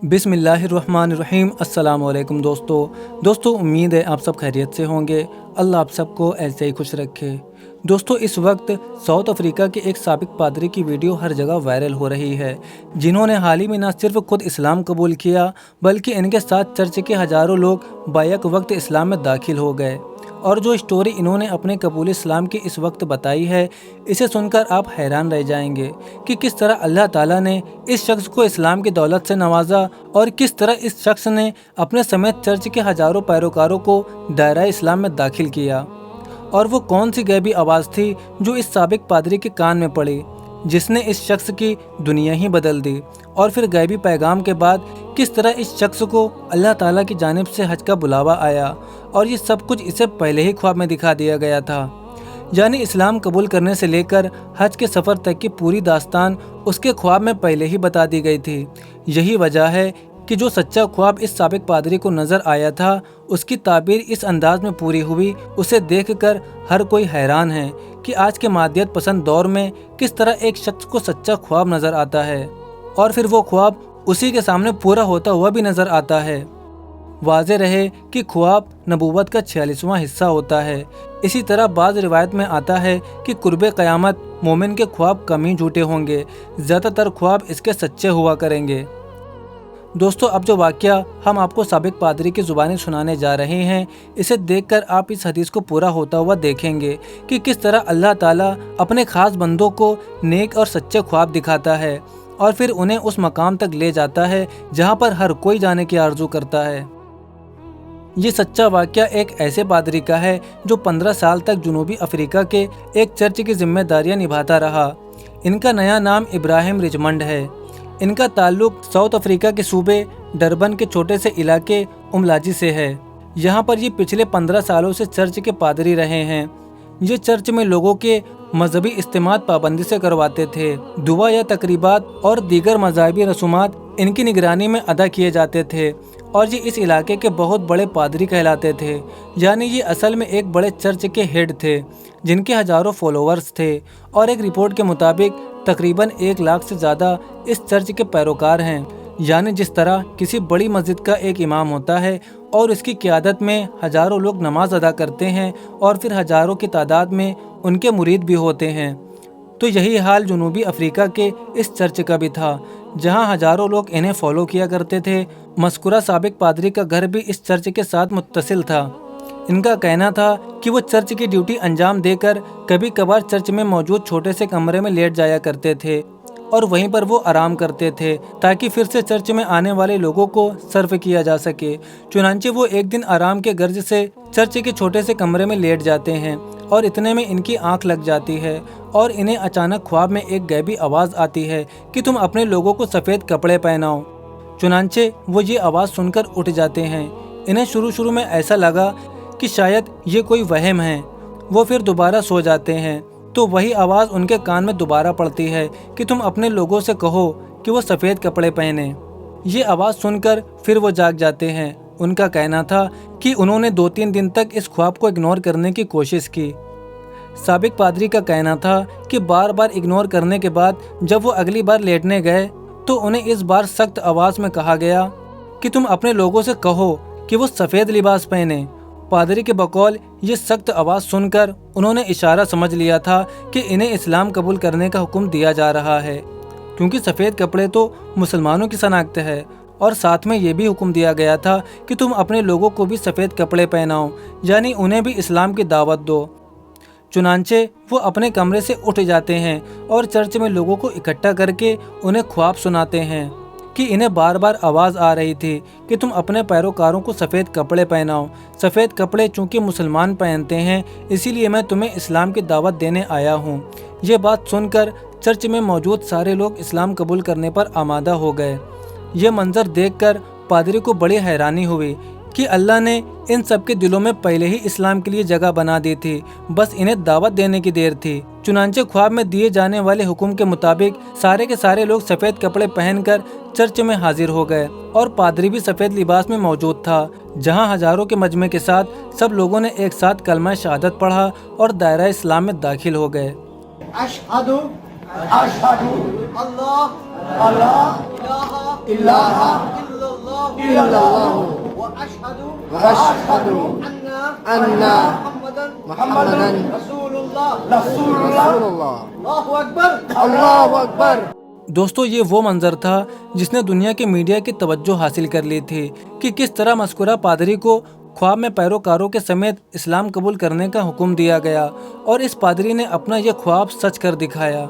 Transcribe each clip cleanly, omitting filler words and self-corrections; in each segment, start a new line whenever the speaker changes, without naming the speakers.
बिस्मिल्लाहिर्रहमानिर्रहीम। अस्सलाम वालेकुम दोस्तों उम्मीद है आप सब खैरियत से होंगे। अल्लाह आप सबको ऐसे ही खुश रखे। दोस्तों, इस वक्त साउथ अफ्रीका के एक साबिक पादरी की वीडियो हर जगह वायरल हो रही है, जिन्होंने हाल ही में न सिर्फ खुद इस्लाम कबूल किया बल्कि इनके साथ चर्च के हज़ारों लोग बैक वक्त इस्लाम में दाखिल हो गए। और जो स्टोरी इन्होंने अपने कबूल इस्लाम की इस वक्त बताई है, इसे सुनकर आप हैरान रह जाएंगे कि किस तरह अल्लाह ताला ने इस शख्स को इस्लाम की दौलत से नवाजा और किस तरह इस शख्स ने अपने समेत चर्च के हज़ारों पैरोकारों को दायरा इस्लाम में दाखिल किया। और वो कौन सी गैबी आवाज़ थी जो इस साबिक पादरी के कान में पड़ी, जिसने इस शख्स की दुनिया ही बदल दी। और फिर गैबी पैगाम के बाद किस तरह इस शख्स को अल्लाह ताला की जानिब से हज का बुलावा आया, और ये सब कुछ इसे पहले ही ख्वाब में दिखा दिया गया था। यानी इस्लाम कबूल करने से लेकर हज के सफ़र तक की पूरी दास्तान उसके ख्वाब में पहले ही बता दी गई थी। यही वजह है कि जो सच्चा ख्वाब इस साबिक पादरी को नज़र आया था, उसकी ताबीर इस अंदाज में पूरी हुई। उसे देखकर हर कोई हैरान है कि आज के मादियत पसंद दौर में किस तरह एक शख्स को सच्चा ख्वाब नज़र आता है और फिर वो ख्वाब उसी के सामने पूरा होता हुआ भी नज़र आता है। वाज़े रहे कि ख्वाब नबूवत का 46वां हिस्सा होता है। इसी तरह बाज़ रिवायत में आता है कि कुर्बे क़यामत मोमिन के ख्वाब कम ही झूठे होंगे, ज़्यादातर ख्वाब इसके सच्चे हुआ करेंगे। दोस्तों, अब जो वाक़या हम आपको साबिक पादरी की ज़ुबानी सुनाने जा रहे हैं, इसे देखकर आप इस हदीस को पूरा होता हुआ देखेंगे कि किस तरह अल्लाह ताला अपने ख़ास बंदों को नेक और सच्चे ख्वाब दिखाता है और फिर उन्हें उस मकाम तक ले जाता है जहाँ पर हर कोई जाने की आरज़ू करता है। ये सच्चा वाक़या एक ऐसे पादरी का है जो 15 साल तक जनूबी अफ्रीका के एक चर्च की जिम्मेदारियाँ निभाता रहा। इनका नया नाम इब्राहिम रिचमंड है। इनका ताल्लुक साउथ अफ्रीका के सूबे डरबन के छोटे से इलाके उमलाजी से है। यहाँ पर ये पिछले 15 सालों से चर्च के पादरी रहे हैं। ये चर्च में लोगों के मजहबी इस्तेमाल पाबंदी से करवाते थे। दुआ या तकरीबात और दीगर मज़हबी रसूमात इनकी निगरानी में अदा किए जाते थे और ये इस इलाके के बहुत बड़े पादरी कहलाते थे। यानी ये असल में एक बड़े चर्च के हेड थे जिनके हज़ारों फॉलोअर्स थे। और एक रिपोर्ट के मुताबिक तकरीबन 1 लाख से ज़्यादा इस चर्च के पैरोकार हैं। यानी जिस तरह किसी बड़ी मस्जिद का एक इमाम होता है और इसकी क़ियादत में हज़ारों लोग नमाज अदा करते हैं और फिर हज़ारों की तादाद में उनके मुरीद भी होते हैं, तो यही हाल जनूबी अफ्रीका के इस चर्च का भी था, जहां हज़ारों लोग इन्हें फॉलो किया करते थे। मज़कूरा साबिक पादरी का घर भी इस चर्च के साथ मुत्तसिल था। इनका कहना था कि वो चर्च की ड्यूटी अंजाम देकर कभी कभार चर्च में मौजूद छोटे से कमरे में लेट जाया करते थे और वहीं पर वो आराम करते थे ताकि फिर से चर्च में आने वाले लोगों को सर्व किया जा सके। चुनांचे वो एक दिन आराम के गर्ज से चर्च के छोटे से कमरे में लेट जाते हैं और इतने में इनकी आंख लग जाती है और इन्हें अचानक ख्वाब में एक गैबी आवाज़ आती है कि तुम अपने लोगों को सफ़ेद कपड़े पहनाओ। चुनांचे वो ये आवाज़ सुनकर उठ जाते हैं। इन्हें शुरू में ऐसा लगा कि शायद ये कोई वहम है। वो फिर दोबारा सो जाते हैं तो वही आवाज़ उनके कान में दोबारा पड़ती है कि तुम अपने लोगों से कहो कि वो सफ़ेद कपड़े पहने। ये आवाज़ सुनकर फिर वो जाग जाते हैं। उनका कहना था कि उन्होंने 2-3 दिन तक इस ख्वाब को इग्नोर करने की कोशिश की। साबिक पादरी का कहना था कि बार बार इग्नोर करने के बाद जब वो अगली बार लेटने गए तो उन्हें इस बार सख्त आवाज़ में कहा गया कि तुम अपने लोगों से कहो कि वो सफ़ेद लिबास पहने। पादरी के बकौल ये सख्त आवाज़ सुनकर उन्होंने इशारा समझ लिया था कि इन्हें इस्लाम कबूल करने का हुक्म दिया जा रहा है, क्योंकि सफ़ेद कपड़े तो मुसलमानों की शनाख्त है। और साथ में ये भी हुक्म दिया गया था कि तुम अपने लोगों को भी सफ़ेद कपड़े पहनाओ, यानी उन्हें भी इस्लाम की दावत दो। चुनांचे वो अपने कमरे से उठ जाते हैं और चर्च में लोगों को इकट्ठा करके उन्हें ख्वाब सुनाते हैं कि इन्हें बार बार आवाज़ आ रही थी कि तुम अपने पैरोकारों को सफ़ेद कपड़े पहनाओ। सफ़ेद कपड़े चूँकि मुसलमान पहनते हैं, इसीलिए मैं तुम्हें इस्लाम की दावत देने आया हूँ। ये बात सुनकर चर्च में मौजूद सारे लोग इस्लाम कबूल करने पर आमादा हो गए। ये मंजर देखकर पादरी को बड़ी हैरानी हुई कि अल्लाह ने इन सब के दिलों में पहले ही इस्लाम के लिए जगह बना दी थी, बस इन्हें दावत देने की देर थी। चुनांचे ख्वाब में दिए जाने वाले हुक्म के मुताबिक सारे के सारे लोग सफ़ेद कपड़े पहनकर चर्च में हाजिर हो गए और पादरी भी सफ़ेद लिबास में मौजूद था, जहां हज़ारों के मजमे के साथ सब लोगों ने एक साथ कलमा शहादत पढ़ा और दायरा इस्लाम में दाखिल हो गए।
अशहदु अशहदु अल्लाह अल्लाह इलाहा إلا الله وأشهد أن محمدا رسول الله الله أكبر.
دوستو یہ وہ منظر تھا جس نے دنیا کے میڈیا کی توجہ حاصل کر لی تھی کہ کس طرح مذکورہ پادری کو خواب میں پیروکاروں کے سمیت اسلام قبول کرنے کا حکم دیا گیا اور اس پادری نے اپنا یہ خواب سچ کر دکھایا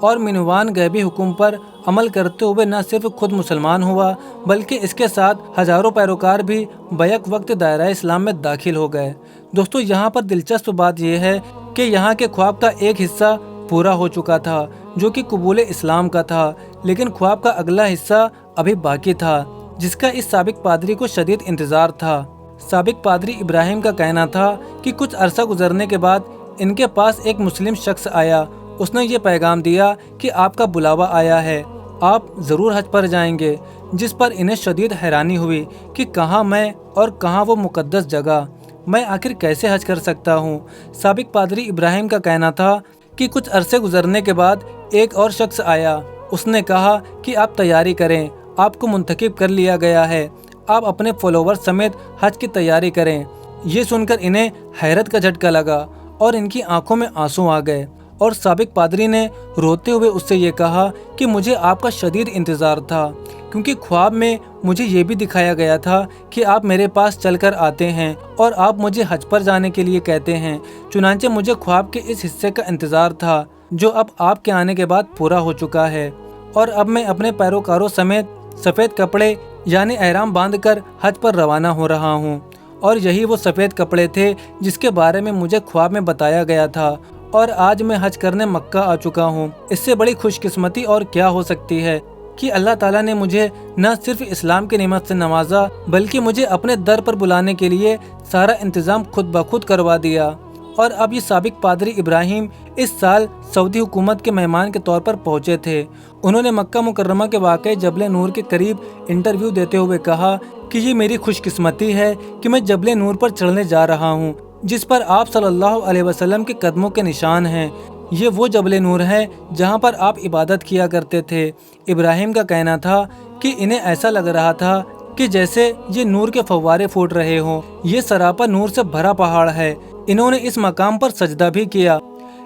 اور منوان غیبی حکم پر عمل کرتے ہوئے نہ صرف خود مسلمان ہوا بلکہ اس کے ساتھ ہزاروں پیروکار بھی بیک وقت دائرہ اسلام میں داخل ہو گئے. دوستو یہاں پر دلچسپ بات یہ ہے کہ یہاں کے خواب کا ایک حصہ پورا ہو چکا تھا جو کہ قبول اسلام کا تھا، لیکن خواب کا اگلا حصہ ابھی باقی تھا جس کا اس سابق پادری کو شدید انتظار تھا. سابق پادری ابراہیم کا کہنا تھا کہ کچھ عرصہ گزرنے کے بعد ان کے پاس ایک مسلم شخص آیا. اس نے یہ پیغام دیا کہ آپ کا بلاوا آیا ہے، آپ ضرور حج پر جائیں گے، جس پر انہیں شدید حیرانی ہوئی کہ کہاں میں اور کہاں وہ مقدس جگہ، میں آخر کیسے حج کر سکتا ہوں. سابق پادری ابراہیم کا کہنا تھا کہ کچھ عرصے گزرنے کے بعد ایک اور شخص آیا. اس نے کہا کہ آپ تیاری کریں، آپ کو منتخب کر لیا گیا ہے، آپ اپنے فالوور سمیت حج کی تیاری کریں. یہ سن کر انہیں حیرت کا جھٹکا لگا اور ان کی آنکھوں میں آنسو آ گئے اور سابق پادری نے روتے ہوئے اس سے یہ کہا کہ مجھے آپ کا شدید انتظار تھا کیونکہ خواب میں مجھے یہ بھی دکھایا گیا تھا کہ آپ میرے پاس چل کر آتے ہیں اور آپ مجھے حج پر جانے کے لیے کہتے ہیں. چنانچہ مجھے خواب کے اس حصے کا انتظار تھا جو اب آپ کے آنے کے بعد پورا ہو چکا ہے اور اب میں اپنے پیروکاروں سمیت سفید کپڑے یعنی احرام باندھ کر حج پر روانہ ہو رہا ہوں. اور یہی وہ سفید کپڑے تھے جس کے بارے میں مجھے خواب میں بتایا گیا تھا اور آج میں حج کرنے مکہ آ چکا ہوں. اس سے بڑی خوش قسمتی اور کیا ہو سکتی ہے کہ اللہ تعالیٰ نے مجھے نہ صرف اسلام کی نعمت سے نوازا بلکہ مجھے اپنے در پر بلانے کے لیے سارا انتظام خود بخود کروا دیا. اور اب یہ سابق پادری ابراہیم اس سال سعودی حکومت کے مہمان کے طور پر پہنچے تھے. انہوں نے مکہ مکرمہ کے واقع جبل نور کے قریب انٹرویو دیتے ہوئے کہا کہ یہ میری خوش قسمتی ہے کہ میں جبل نور پر چڑھنے جا رہا ہوں جس پر آپ صلی اللہ علیہ وسلم کے قدموں کے نشان ہیں. یہ وہ جبل نور ہے جہاں پر آپ عبادت کیا کرتے تھے. ابراہیم کا کہنا تھا کہ انہیں ایسا لگ رہا تھا کہ جیسے یہ نور کے فوارے پھوٹ رہے ہوں. یہ سراپا نور سے بھرا پہاڑ ہے. انہوں نے اس مقام پر سجدہ بھی کیا.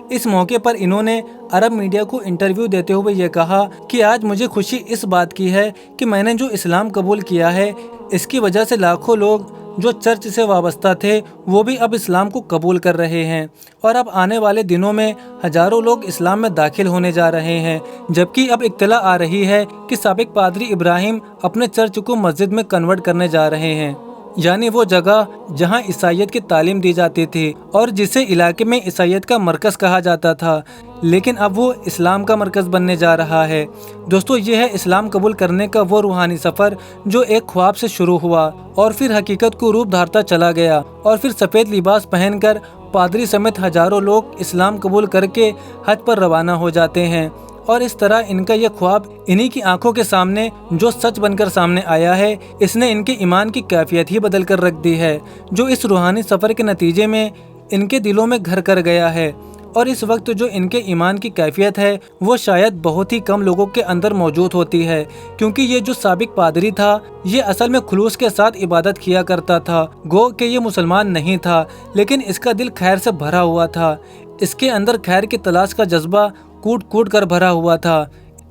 اس موقع پر انہوں نے عرب میڈیا کو انٹرویو دیتے ہوئے یہ کہا کہ آج مجھے خوشی اس بات کی ہے کہ میں نے جو اسلام قبول کیا ہے اس کی وجہ سے لاکھوں لوگ جو چرچ سے وابستہ تھے وہ بھی اب اسلام کو قبول کر رہے ہیں اور اب آنے والے دنوں میں ہزاروں لوگ اسلام میں داخل ہونے جا رہے ہیں. جبکہ اب اطلاع آ رہی ہے کہ سابق پادری ابراہیم اپنے چرچ کو مسجد میں کنورٹ کرنے جا رہے ہیں، یعنی وہ جگہ جہاں عیسائیت کی تعلیم دی جاتی تھی اور جسے علاقے میں عیسائیت کا مرکز کہا جاتا تھا، لیکن اب وہ اسلام کا مرکز بننے جا رہا ہے. دوستو یہ ہے اسلام قبول کرنے کا وہ روحانی سفر جو ایک خواب سے شروع ہوا اور پھر حقیقت کو روپ دھارتا چلا گیا اور پھر سفید لباس پہن کر پادری سمیت ہزاروں لوگ اسلام قبول کر کے حج پر روانہ ہو جاتے ہیں. اور اس طرح ان کا یہ خواب انہی کی آنکھوں کے سامنے جو سچ بن کر سامنے آیا ہے اس نے ان کے ایمان کی کیفیت ہی بدل کر رکھ دی ہے جو اس روحانی سفر کے نتیجے میں ان کے دلوں میں گھر کر گیا ہے. اور اس وقت جو ان کے ایمان کی کیفیت ہے وہ شاید بہت ہی کم لوگوں کے اندر موجود ہوتی ہے، کیونکہ یہ جو سابق پادری تھا یہ اصل میں خلوص کے ساتھ عبادت کیا کرتا تھا. گو کہ یہ مسلمان نہیں تھا لیکن اس کا دل خیر سے بھرا ہوا تھا. اس کے اندر خیر کی تلاش کا جذبہ کوٹ کوٹ کر بھرا ہوا تھا.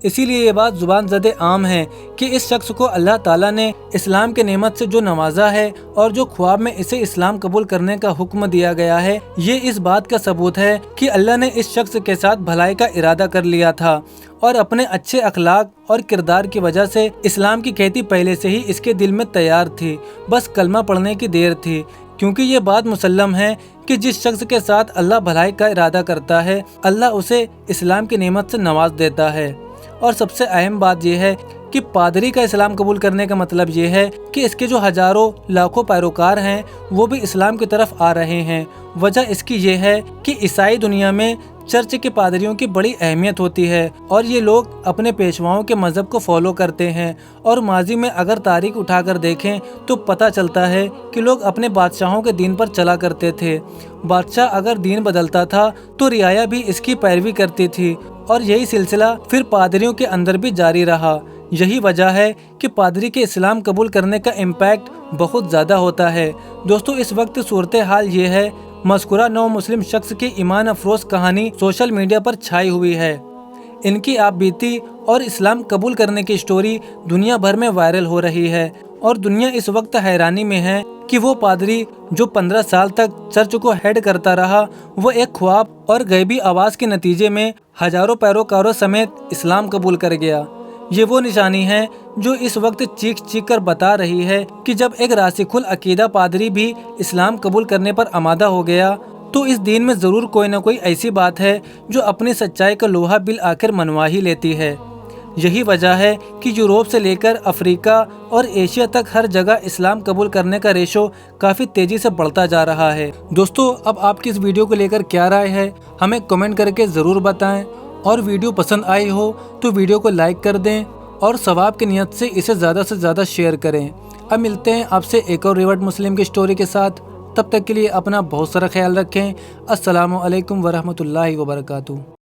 اسی لیے یہ بات زبان زد عام ہے کہ اس شخص کو اللہ تعالیٰ نے اسلام کے نعمت سے جو نوازا ہے اور جو خواب میں اسے اسلام قبول کرنے کا حکم دیا گیا ہے یہ اس بات کا ثبوت ہے کہ اللہ نے اس شخص کے ساتھ بھلائی کا ارادہ کر لیا تھا اور اپنے اچھے اخلاق اور کردار کی وجہ سے اسلام کی کھیتی پہلے سے ہی اس کے دل میں تیار تھی، بس کلمہ پڑھنے کی دیر تھی. کیونکہ یہ بات مسلم ہے کہ جس شخص کے ساتھ اللہ بھلائی کا ارادہ کرتا ہے اللہ اسے اسلام کی نعمت سے نواز دیتا ہے. اور سب سے اہم بات یہ ہے کہ پادری کا اسلام قبول کرنے کا مطلب یہ ہے کہ اس کے جو ہزاروں لاکھوں پیروکار ہیں وہ بھی اسلام کی طرف آ رہے ہیں. وجہ اس کی یہ ہے کہ عیسائی دنیا میں چرچ کے پادریوں کی بڑی اہمیت ہوتی ہے اور یہ لوگ اپنے پیشواؤں کے مذہب کو فالو کرتے ہیں. اور ماضی میں اگر تاریخ اٹھا کر دیکھیں تو پتہ چلتا ہے کہ لوگ اپنے بادشاہوں کے دین پر چلا کرتے تھے. بادشاہ اگر دین بدلتا تھا تو رعایا بھی اس کی پیروی کرتی تھی اور یہی سلسلہ پھر پادریوں کے اندر بھی جاری رہا. यही वजह है कि पादरी के इस्लाम कबूल करने का इम्पैक्ट बहुत ज़्यादा होता है। दोस्तों इस वक्त सूरत हाल ये है, मज़कूरा नौ मुस्लिम शख्स की ईमान अफरोज़ कहानी सोशल मीडिया पर छाई हुई है। इनकी आप बीती और इस्लाम कबूल करने की स्टोरी दुनिया भर में वायरल हो रही है और दुनिया इस वक्त हैरानी में है कि वो पादरी जो 15 साल तक चर्च को हेड करता रहा, वो एक ख्वाब और गैबी आवाज़ के नतीजे में हजारों पैरोकारों समेत इस्लाम कबूल कर गया। ये वो निशानी है जो इस वक्त चीख चीख कर बता रही है कि जब एक रासिखुल अकीदा पादरी भी इस्लाम कबूल करने पर आमादा हो गया तो इस दीन में ज़रूर कोई ना कोई ऐसी बात है जो अपनी सच्चाई का लोहा बिल आखिर मनवा ही लेती है। यही वजह है कि यूरोप से लेकर अफ्रीका और एशिया तक हर जगह इस्लाम कबूल करने का रेशो काफ़ी तेज़ी से बढ़ता जा रहा है। दोस्तों अब आपकी इस वीडियो को लेकर क्या राय है, हमें कमेंट करके ज़रूर बताएं और वीडियो पसंद आई हो तो वीडियो को लाइक कर दें और सवाब की नियत से इसे ज़्यादा से ज़्यादा शेयर करें। अब मिलते हैं आपसे एक और रिवर्ट मुस्लिम की स्टोरी के साथ, तब तक के लिए अपना बहुत सारा ख्याल रखें। अस्सलामु अलैकुम वरहमतुल्लाहि वबरकातुहू।